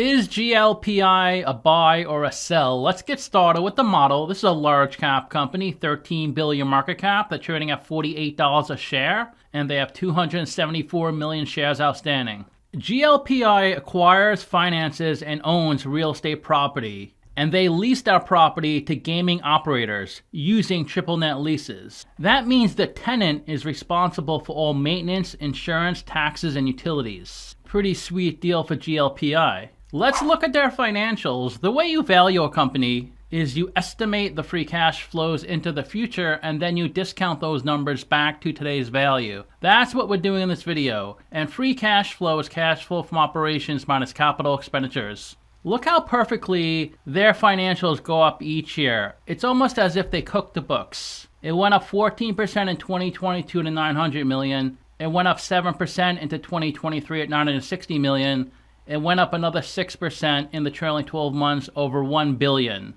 Is GLPI a buy or a sell? Let's get started with the model. This is a large cap company, 13 billion market cap. They're trading at $48 a share, and they have 274 million shares outstanding. GLPI acquires, finances, and owns real estate property, and they lease that property to gaming operators using triple net leases. That means the tenant is responsible for all maintenance, insurance, taxes, and utilities. Pretty sweet deal for GLPI. Let's look at their financials. The way you value a company is you estimate the free cash flows into the future and then you discount those numbers back to today's value. That's what we're doing in this video. And free cash flow is cash flow from operations minus capital expenditures. Look how perfectly their financials go up each year. It's almost as if they cooked the books. It went up 14% in 2022 to 900 million. It went up 7% into 2023 at 960 million. It went up another 6% in the trailing 12 months, over 1 billion.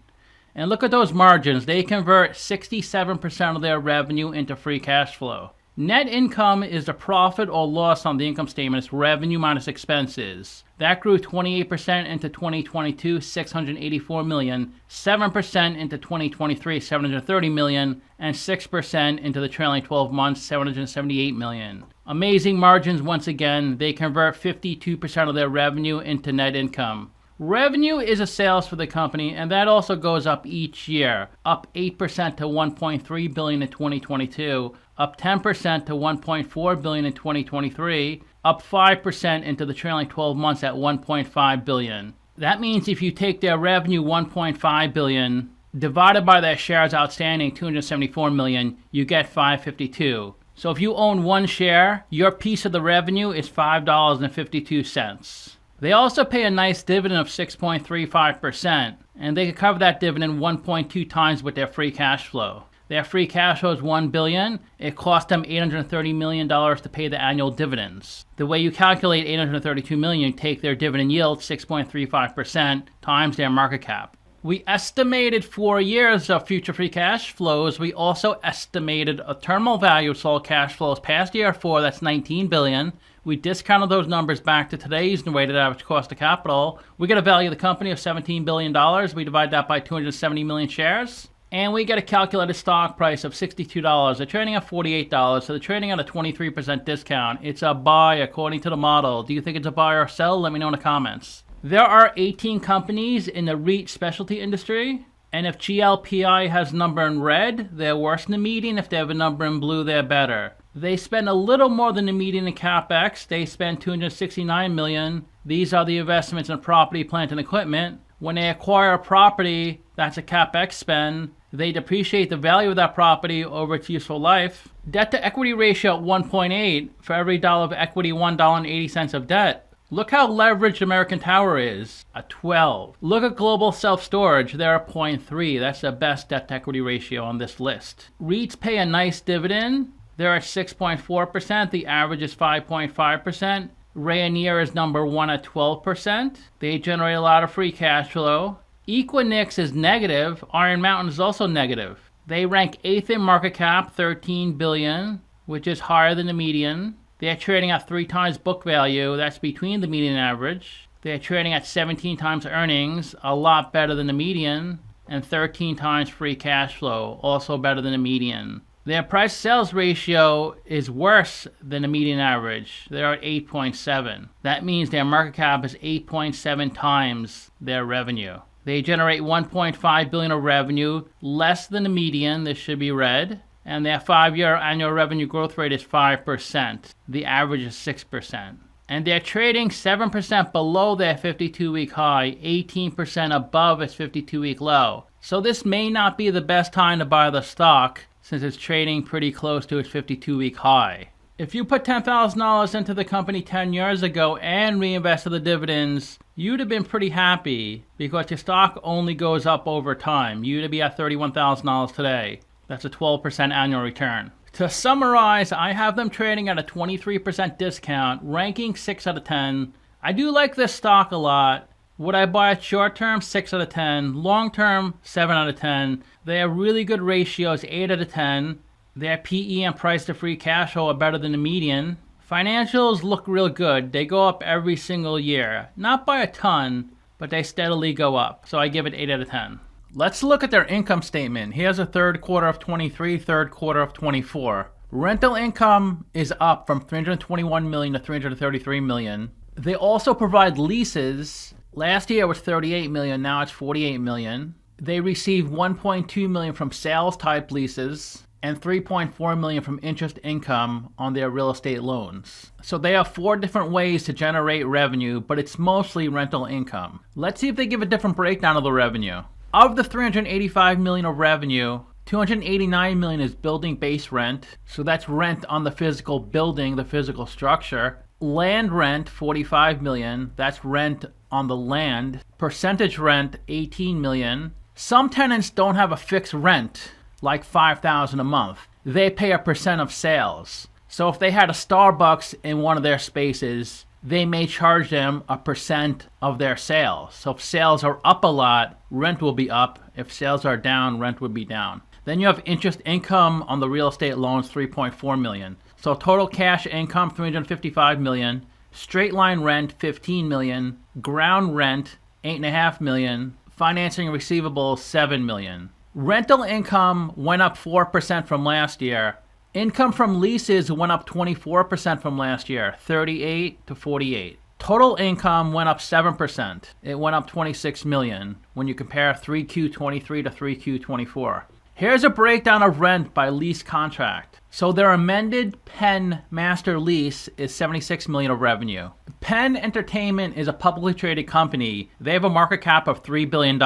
And look at those margins. They convert 67% of their revenue into free cash flow. Net income is the profit or loss on the income statement. It's revenue minus expenses. That grew 28% into 2022, 684 million, 7% into 2023, 730 million, and 6% into the trailing 12 months, 778 million. Amazing margins once again. They convert 52% of their revenue into net income. Revenue is a sales for the company, and that also goes up each year, up 8% to 1.3 billion in 2022, up 10% to 1.4 billion in 2023, up 5% into the trailing 12 months at 1.5 billion. That means if you take their revenue 1.5 billion divided by their shares outstanding 274 million, you get 552. So if you own one share, your piece of the revenue is $5.52. They also pay a nice dividend of 6.35%, and they can cover that dividend 1.2 times with their free cash flow. Their free cash flow is $1 billion. It cost them $830 million to pay the annual dividends. The way you calculate $832 million, you take their dividend yield, 6.35%, times their market cap. We estimated 4 years of future free cash flows. We also estimated a terminal value of sold cash flows past year 4, that's $19 billion. We discounted those numbers back to today's weighted average cost of capital. We get a value of the company of $17 billion. We divide that by 270 million shares. And we get a calculated stock price of $62. They're trading at $48, so they're trading at a 23% discount. It's a buy according to the model. Do you think it's a buy or sell? Let me know in the comments. There are 18 companies in the REIT specialty industry. And if GLPI has a number in red, they're worse than the median. If they have a number in blue, they're better. They spend a little more than the median in CapEx. They spend $269 million. These are the investments in property, plant, and equipment. When they acquire a property, that's a CapEx spend. They depreciate the value of that property over its useful life. Debt to equity ratio at 1.8. For every dollar of equity, $1.80 of debt. Look how leveraged American Tower is, at 12. Look at Global Self-Storage, they're at 0.3. That's the best debt to equity ratio on this list. REITs pay a nice dividend. They're at 6.4%. The average is 5.5%. Rayonier is number 1 at 12%. They generate a lot of free cash flow. Equinix is negative. Iron Mountain is also negative. They rank 8th in market cap, 13 billion, which is higher than the median. They're trading at 3 times book value. That's between the median and average. They're trading at 17 times earnings, a lot better than the median, and 13 times free cash flow, also better than the median. Their price sales ratio is worse than the median average. They're at 8.7. That means their market cap is 8.7 times their revenue. They generate 1.5 billion of revenue, less than the median. This should be red. And their 5-year annual revenue growth rate is 5%. The average is 6%. And they're trading 7% below their 52-week high, 18% above its 52-week low. So this may not be the best time to buy the stock since it's trading pretty close to its 52-week high. If you put $10,000 into the company 10 years ago and reinvested the dividends, you'd have been pretty happy because your stock only goes up over time. You'd be at $31,000 today. That's a 12% annual return. To summarize, I have them trading at a 23% discount, ranking 6 out of 10. I do like this stock a lot. Would I buy it short term? 6 out of 10. Long term? 7 out of 10. They have really good ratios, 8 out of 10. Their PE and price to free cash flow are better than the median, Financials look real good. They go up every single year. Not by a ton, but they steadily go up. So I give it 8 out of 10. Let's look at their income statement. Here's a third quarter of 23, third quarter of 24. Rental income is up from 321 million to 333 million. They also provide leases. Last year it was 38 million, now it's 48 million. They receive 1.2 million from sales type leases and 3.4 million from interest income on their real estate loans. So they have 4 different ways to generate revenue, but it's mostly rental income. Let's see if they give a different breakdown of the revenue. Of the 385 million of revenue, 289 million is building base rent. So that's rent on the physical building, the physical structure. Land rent, 45 million. That's rent on the land. Percentage rent, 18 million. Some tenants don't have a fixed rent, like $5,000 a month. They pay a percent of sales. So if they had a Starbucks in one of their spaces, they may charge them a percent of their sales. So if sales are up a lot, rent will be up. If sales are down, rent would be down. Then you have interest income on the real estate loans, 3.4 million. So total cash income, 355 million. Straight line rent, 15 million. Ground rent, 8.5 million. Financing receivables, 7 million. Rental income went up 4% from last year. Income from leases went up 24% from last year, 38 to 48. Total income went up 7%. It went up 26 million when you compare 3Q23 to 3Q24. Here's a breakdown of rent by lease contract. So their amended Penn master lease is 76 million of revenue. Penn Entertainment is a publicly traded company. They have a market cap of $3 billion.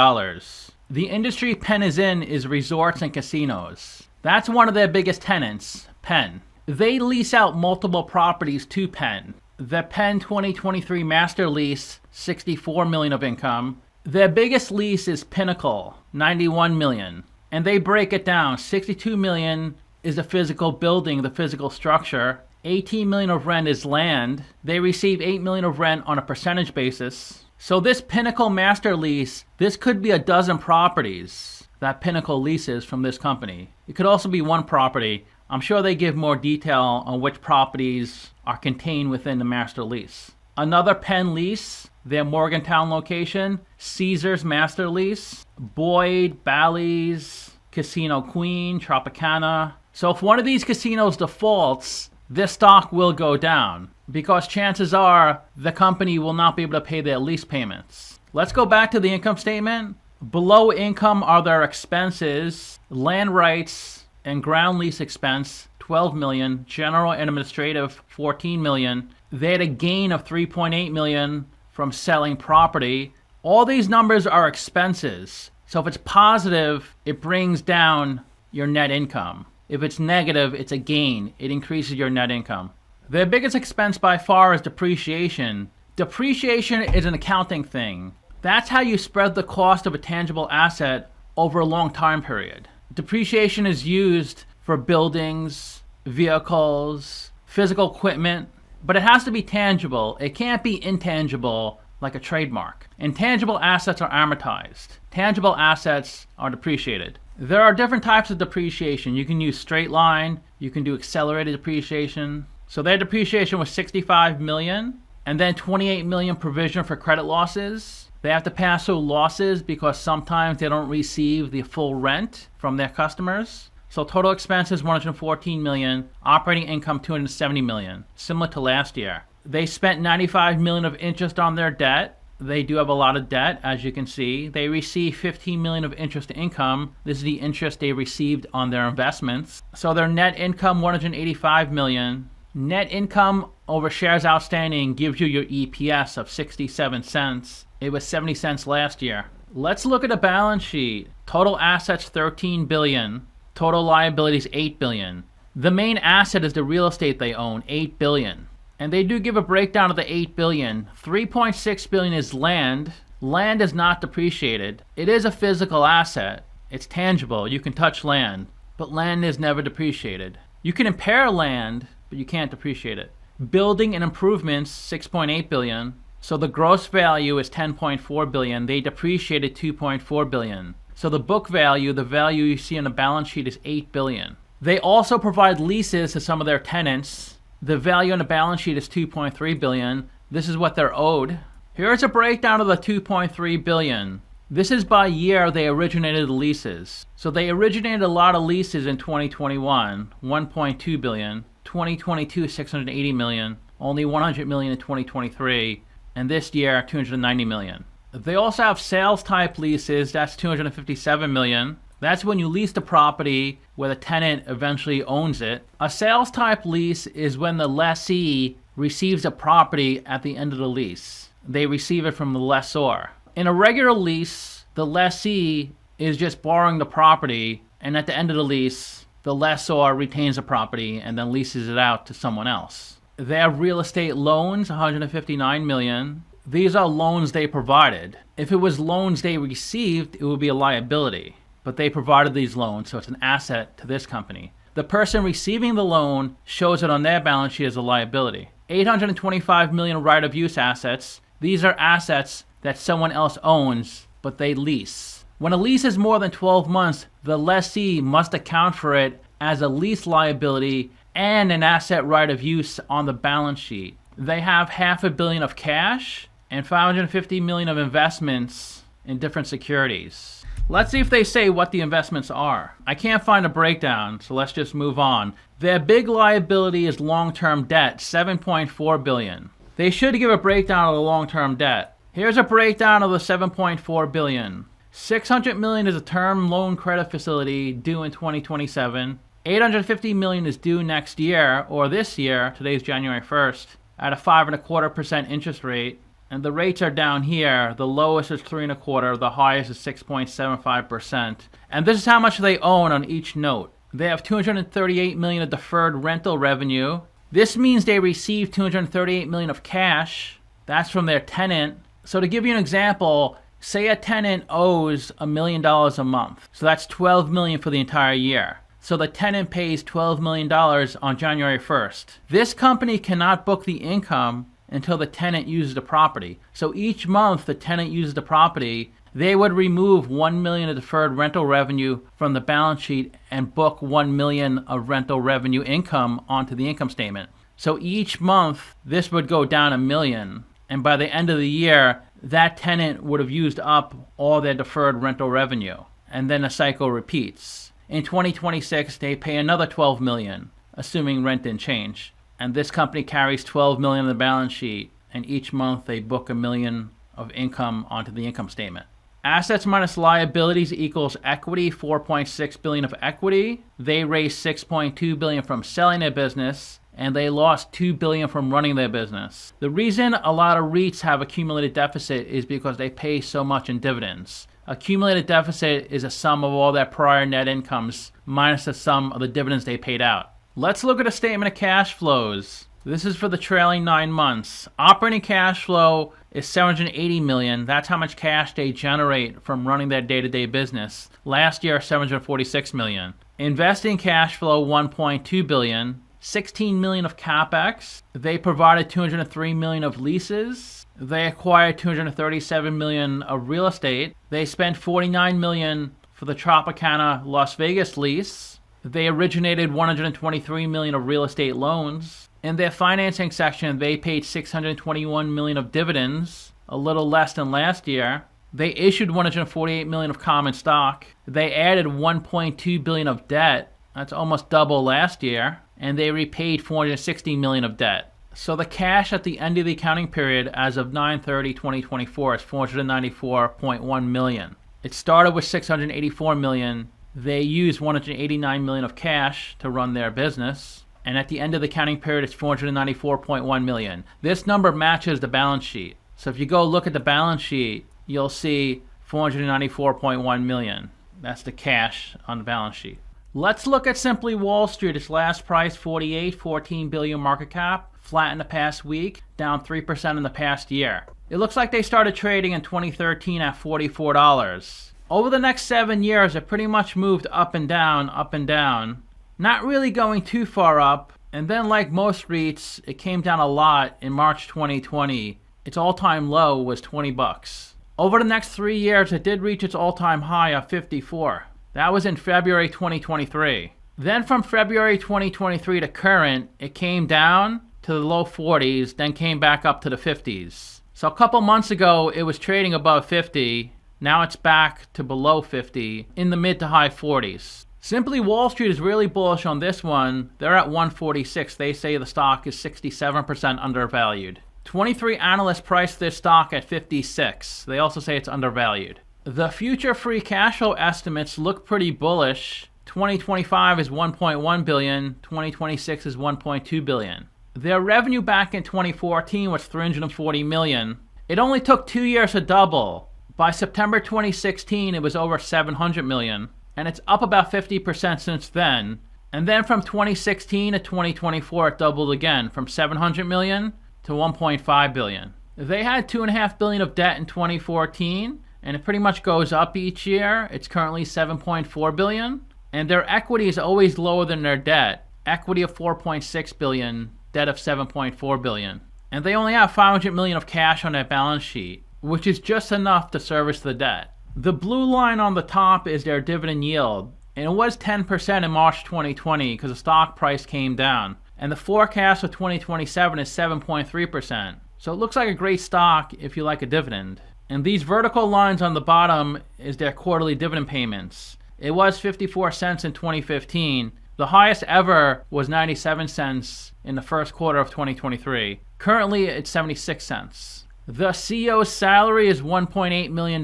The industry Penn is in is resorts and casinos. That's one of their biggest tenants, Penn. They lease out multiple properties to Penn. The Penn 2023 master lease, 64 million of income. Their biggest lease is Pinnacle, 91 million. And they break it down. 62 million is the physical building, the physical structure. 18 million of rent is land. They receive 8 million of rent on a percentage basis. So this Pinnacle master lease, this could be a dozen properties that Pinnacle leases from this company. It could also be one property. I'm sure they give more detail on which properties are contained within the master lease. Another Penn lease, their Morgantown location, Caesars master lease, Boyd, Bally's, Casino Queen, Tropicana. So if one of these casinos defaults, this stock will go down because chances are the company will not be able to pay their lease payments. Let's go back to the income statement. Below income are their expenses, land rights and ground lease expense, 12 million, general and administrative, 14 million. They had a gain of 3.8 million from selling property. All these numbers are expenses. So if it's positive, it brings down your net income. If it's negative, it's a gain. It increases your net income. Their biggest expense by far is depreciation. Depreciation is an accounting thing. That's how you spread the cost of a tangible asset over a long time period. Depreciation is used for buildings, vehicles, physical equipment, but it has to be tangible. It can't be intangible like a trademark. Intangible assets are amortized. Tangible assets are depreciated. There are different types of depreciation. You can use straight line. You can do accelerated depreciation. So their depreciation was 65 million and then 28 million provision for credit losses. They have to pass through losses because sometimes they don't receive the full rent from their customers. So total expenses 114 million, operating income 270 million, similar to last year. They spent 95 million of interest on their debt. They do have a lot of debt, as you can see. They receive 15 million of interest income. This is the interest they received on their investments. So their net income 185 million. Net income over shares outstanding gives you your EPS of 67 cents. It was 70 cents last year. Let's look at the balance sheet. Total assets 13 billion. Total liabilities 8 billion. The main asset is the real estate they own, 8 billion. And they do give a breakdown of the 8 billion. 3.6 billion is land. Land is not depreciated. It is a physical asset. It's tangible. You can touch land, but land is never depreciated. You can impair land, but you can't depreciate it. Building and improvements, 6.8 billion. So the gross value is 10.4 billion. They depreciated 2.4 billion. So the book value, the value you see on the balance sheet is 8 billion. They also provide leases to some of their tenants. The value on the balance sheet is $2.3 billion. This is what they're owed. Here's a breakdown of the $2.3 billion. This is by year they originated the leases. So they originated a lot of leases in 2021, $1.2 billion, 2022, $680 million, only $100 million in 2023, and this year, $290 million. They also have sales type leases, that's $257 million. That's when you lease the property where the tenant eventually owns it. A sales type lease is when the lessee receives a property at the end of the lease. They receive it from the lessor. In a regular lease, the lessee is just borrowing the property, and at the end of the lease, the lessor retains the property and then leases it out to someone else. They have real estate loans, $159 million. These are loans they provided. If it was loans they received, it would be a liability. But they provided these loans, so it's an asset to this company. The person receiving the loan shows it on their balance sheet as a liability. $825 million right-of-use assets. These are assets that someone else owns, but they lease. When a lease is more than 12 months, the lessee must account for it as a lease liability and an asset right-of-use on the balance sheet. They have $500 million of cash and $550 million of investments in different securities. Let's see if they say what the investments are. I can't find a breakdown, so let's just move on. Their big liability is long-term debt, $7.4 billion. They should give a breakdown of the long-term debt. Here's a breakdown of the $7.4 billion. $600 million is a term loan credit facility due in 2027. $850 million is due next year, or this year, today's January 1st, at a 5.25% interest rate. And the rates are down here. The lowest is 3.25%, the highest is 6.75%. And this is how much they own on each note. They have $238 million of deferred rental revenue. This means they receive $238 million of cash. That's from their tenant. So to give you an example, say a tenant owes $1 million a month. So that's $12 million for the entire year. So the tenant pays $12 million on January 1st. This company cannot book the income until the tenant uses the property. So each month the tenant uses the property, they would remove $1 million of deferred rental revenue from the balance sheet and book $1 million of rental revenue income onto the income statement. So each month this would go down $1 million, and by the end of the year that tenant would have used up all their deferred rental revenue, and then the cycle repeats. In 2026 they pay another $12 million, assuming rent didn't change. And this company carries $12 million on the balance sheet, and each month they book $1 million of income onto the income statement. Assets minus liabilities equals equity, $4.6 billion of equity. They raised $6.2 billion from selling their business, and they lost $2 billion from running their business. The reason a lot of REITs have accumulated deficit is because they pay so much in dividends. Accumulated deficit is a sum of all their prior net incomes minus the sum of the dividends they paid out. Let's look at a statement of cash flows. This is for the trailing 9 months. Operating cash flow is $780 million. That's how much cash they generate from running their day-to-day business. Last year, $746 million. Investing cash flow, $1.2 billion. $16 million of CapEx. They provided $203 million of leases. They acquired $237 million of real estate. They spent $49 million for the Tropicana Las Vegas lease. They originated $123 million of real estate loans. In their financing section, they paid $621 million of dividends, a little less than last year. They issued $148 million of common stock. They added $1.2 billion of debt. That's almost double last year. And they repaid $460 million of debt. So the cash at the end of the accounting period as of 9/30/2024 is $494.1 million. It started with $684 million. They used $189 million of cash to run their business. And at the end of the accounting period, it's $494.1 million. This number matches the balance sheet. So if you go look at the balance sheet, you'll see $494.1 million. That's the cash on the balance sheet. Let's look at Simply Wall Street. Its last price, 48, $14 billion market cap. Flat in the past week, down 3% in the past year. It looks like they started trading in 2013 at $44. Over the next 7 years, it pretty much moved up and down, not really going too far up. And then like most REITs, it came down a lot in March 2020. Its all-time low was $20. Over the next 3 years, it did reach its all-time high of $54. That was in February 2023. Then from February 2023 to current, it came down to the low 40s, then came back up to the 50s. So a couple months ago, it was trading above 50. Now it's back to below 50 in the mid to high 40s. Simply Wall Street is really bullish on this one. They're at 146. They say the stock is 67% undervalued. 23 analysts priced this stock at 56. They also say it's undervalued. The future free cash flow estimates look pretty bullish. 2025 is 1.1 billion, 2026 is 1.2 billion. Their revenue back in 2014 was 340 million. It only took 2 years to double. By September 2016, it was over 700 million, and it's up about 50% since then. And then from 2016 to 2024, it doubled again, from 700 million to 1.5 billion. They had 2.5 billion of debt in 2014, and it pretty much goes up each year. It's currently 7.4 billion, and their equity is always lower than their debt. Equity of 4.6 billion, debt of 7.4 billion. And they only have 500 million of cash on their balance sheet, which is just enough to service the debt. The blue line on the top is their dividend yield, and it was 10% in March 2020 because the stock price came down. And the forecast for 2027 is 7.3%. So it looks like a great stock if you like a dividend. And these vertical lines on the bottom is their quarterly dividend payments. It was 54 cents in 2015. The highest ever was 97 cents in the first quarter of 2023. Currently, it's 76 cents. The CEO's salary is $1.8 million.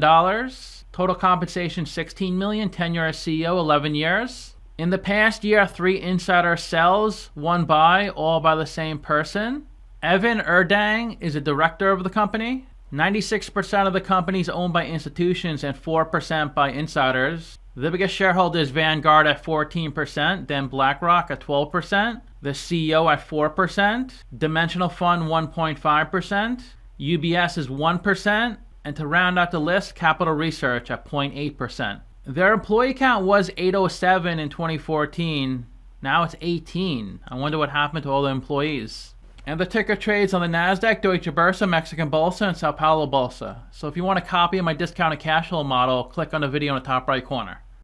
Total compensation, $16 million. Tenure as CEO, 11 years. In the past year, 3 insider sells, 1 buy, all by the same person. Evan Erdang is a director of the company. 96% of the company is owned by institutions and 4% by insiders. The biggest shareholder is Vanguard at 14%, then BlackRock at 12%, the CEO at 4%, Dimensional Fund 1.5%, UBS is 1%, and to round out the list, Capital Research at 0.8%. Their employee count was 807 in 2014. Now it's 18. I wonder what happened to all the employees. And the ticker trades on the Nasdaq, Deutsche Börse, Mexican Bolsa, and Sao Paulo Bolsa. So if you want a copy of my discounted cash flow model, click on the video in the top right corner.